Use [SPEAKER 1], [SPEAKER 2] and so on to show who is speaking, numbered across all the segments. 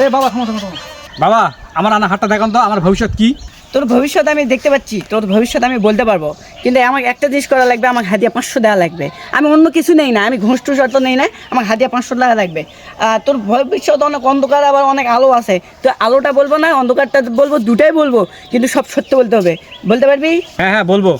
[SPEAKER 1] এই বাবা থামো থামো থামো বাবা, আমার আনা হাতটা দেখান তো, আমার ভবিষ্যৎ কি?
[SPEAKER 2] তোর ভবিষ্যৎ আমি দেখতে পাচ্ছি, তোর ভবিষ্যৎ আমি বলতে পারবো, কিন্তু আমাকে একটা জিনিস করা লাগবে, আমাকে হাদিয়া 500 দেওয়া লাগবে। আমি অন্য কিছু নেই না, আমি ঘুষ টুস অত নেই না, আমাকে হাদিয়া 500 টাকা লাগবে। তোর ভবিষ্যৎ অনেক অন্ধকার, আবার অনেক আলো আছে। তো আলোটা বলবো না, অন্ধকারটা বলবো, দুটাই বলবো, কিন্তু সব সত্য বলতে হবে। বলতে পারবি?
[SPEAKER 1] হ্যাঁ হ্যাঁ বলবো।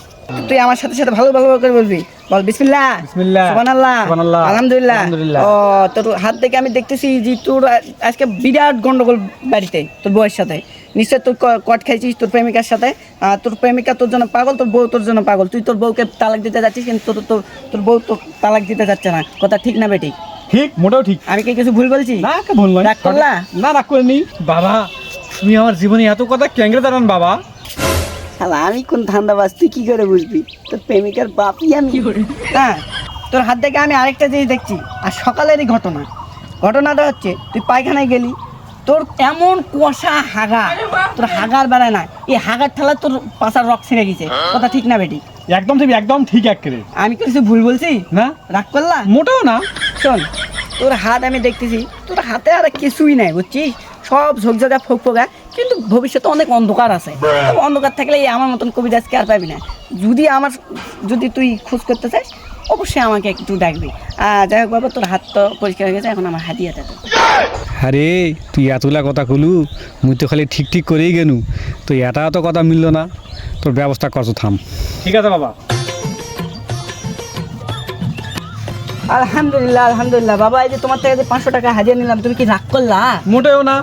[SPEAKER 2] তুই আমার সাথে সাথে ভালো ভালো করে বলবি। বল বিসমিল্লাহ,
[SPEAKER 1] বিসমিল্লাহ,
[SPEAKER 2] সুবহানাল্লাহ,
[SPEAKER 1] সুবহানাল্লাহ,
[SPEAKER 2] আলহামদুলিল্লাহ।
[SPEAKER 1] আলহামদুলিল্লাহ।
[SPEAKER 2] ও তোর হাত থেকে আমি দেখতেছি যে তোর আজকে বিরাট গন্ডগোল বাড়িতে, তোর বউয়ের সাথে নিশ্চয় তোর কট খাইছিস তোর প্রেমিকার সাথে। তোর প্রেমিকা তোর জন্য পাগল, তোর বউ তোর জন্য পাগল। তুই তোর বউকে তালাক দিতে যাচ্ছিস, কিন্তু তোর তোর তোর বউ তোর তালাক দিতে যাচ্ছে না। কথা ঠিক না বেটি?
[SPEAKER 1] ঠিক, মোটেও ঠিক।
[SPEAKER 2] আমি কি কিছু ভুল বলছি?
[SPEAKER 1] না, কে ভুল নয়।
[SPEAKER 2] রাগ করলা?
[SPEAKER 1] না, রাগ করিনি। বাবা, তুমি আমার জীবনে এত কথা ক্যাংরে দাঁড়ান বাবা।
[SPEAKER 2] শালা আমি কোন ধান্দাবাজ, তুই কি করে বুঝবি? তোর প্রেমিকার বাপই আমি। হ্যাঁ, তোর হাত থেকে আমি আরেকটা জিনিস দেখছি, আর সকালেরই ঘটনাটা হচ্ছে তুই পায়খানায় গেলি, তোর এমন কুয়াশা হাগা, তোর হাগার বেড়ায় না, এই হাগার ঠেলা তোর পাশার রক ছিঁড়ে গেছে। কথা ঠিক না বেটি?
[SPEAKER 1] একদম ঠিক, একদম ঠিক একেবারে।
[SPEAKER 2] আমি কিছু ভুল বলছি?
[SPEAKER 1] না,
[SPEAKER 2] রাগ করলা?
[SPEAKER 1] মোটেও না।
[SPEAKER 2] শোন, তোর হাত আমি দেখতেছি, তোর হাতে আর কিছুই নাই, বুঝছিস? সব ঝোকঝোকা ফোকফোকা, কিন্তু ভবিষ্যতে অনেক অন্ধকার আছে। অন্ধকার থাকলে এই আমার মতন কবিরাজকে আর পাবি না। যদি তুই খোঁজ করতে চাস, অবশ্যই আমাকে একটু ডাকবি। যাই হোক বাবা, তোর হাত তো পরিষ্কার হয়ে গেছে, এখন আমার হাদিয়াটা দে।
[SPEAKER 1] আরে তুই এতগুলা কথা কলু, মুই তো খালি ঠিক ঠিক করেই গেনু, তো এটা তো কথা মিলল না। তোর ব্যবস্থা করছো, থাম। ঠিক আছে বাবা।
[SPEAKER 2] আলহামদুলিল্লাহ, আলহামদুলিল্লাহ। বাবা, এই যে তোমার থেকে যে 500 টাকা হাজিরা নিলাম, তুমি কি রাগ করলা?
[SPEAKER 1] মোটেও না।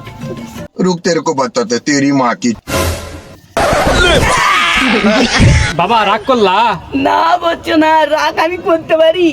[SPEAKER 3] रुक तेरे को बताते तेरी माँ की
[SPEAKER 1] বাবা, রাগ করলা?
[SPEAKER 2] না বলছো না, রাগ আমি করতে পারি।